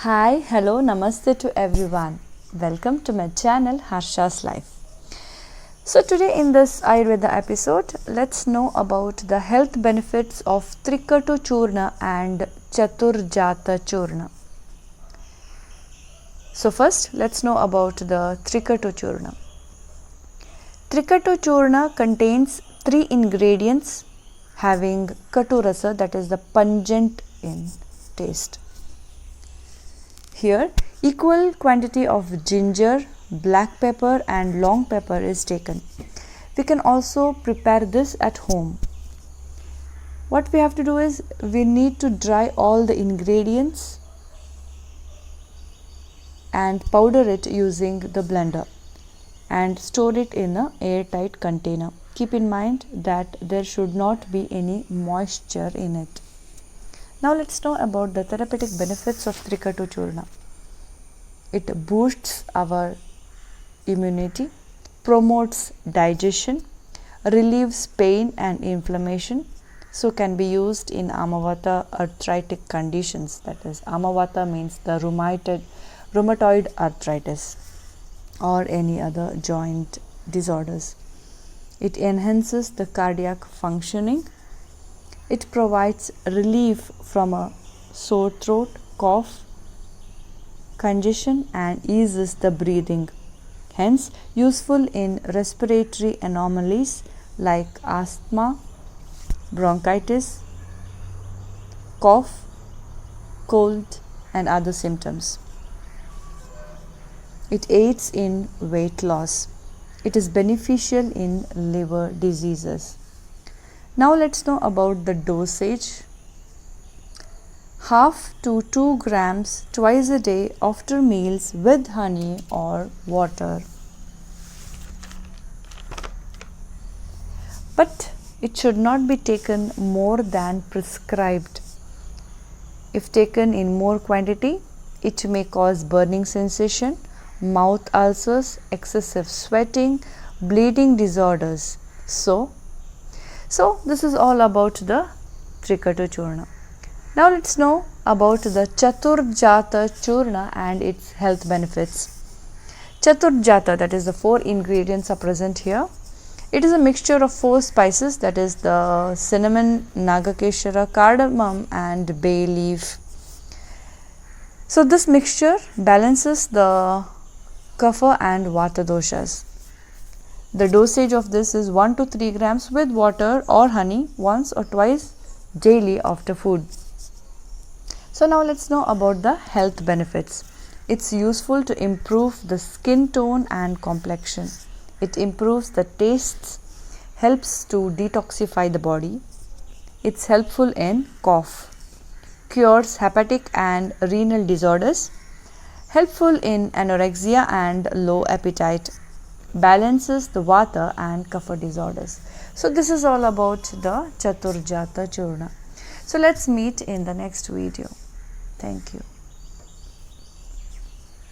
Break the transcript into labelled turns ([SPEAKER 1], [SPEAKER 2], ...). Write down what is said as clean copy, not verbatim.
[SPEAKER 1] Hi, hello, namaste to everyone. Welcome to my channel Harsha's Life. So today in this Ayurveda episode, let's know about the health benefits of Trikatu Churna and Chaturjata Churna. So first, let's know about the Trikatu Churna. Trikatu Churna contains 3 ingredients having Katurasa, that is the pungent in taste. Here, equal quantity of ginger, black pepper and long pepper is taken. We can also prepare this at home. What we have to do is, we need to dry all the ingredients and powder it using the blender and store it in an airtight container. Keep in mind that there should not be any moisture in it. Now let's know about the therapeutic benefits of Trikatu Churna. It boosts our immunity, promotes digestion, relieves pain and inflammation, so can be used in Amavata arthritic conditions. That is, Amavata means the rheumatoid arthritis or any other joint disorders. It enhances the cardiac functioning. It provides relief from a sore throat, cough, congestion and eases the breathing. Hence, useful in respiratory anomalies like asthma, bronchitis, cough, cold and other symptoms. It aids in weight loss. It is beneficial in liver diseases. Now let's know about the dosage. 1/2 to 2 grams twice a day after meals with honey or water. But it should not be taken more than prescribed. If taken in more quantity, it may cause burning sensation, mouth ulcers, excessive sweating, bleeding disorders. So this is all about the Trikatu Churna. Now let's know about the Chaturjata Churna and its health benefits. Chaturjata, that is the 4 ingredients are present here. It is a mixture of 4 spices, that is the cinnamon, Nagakeshara, cardamom and bay leaf. So this mixture balances the Kapha and Vata doshas. The dosage of this is 1 to 3 grams with water or honey once or twice daily after food. So now let's know about the health benefits. It's useful to improve the skin tone and complexion. It improves the tastes, helps to detoxify the body. It's helpful in cough, cures hepatic and renal disorders, helpful in anorexia and low appetite, balances the Vata and Kapha disorders. So this is all about the Chaturjata Churna. So let's meet in the next video. Thank you.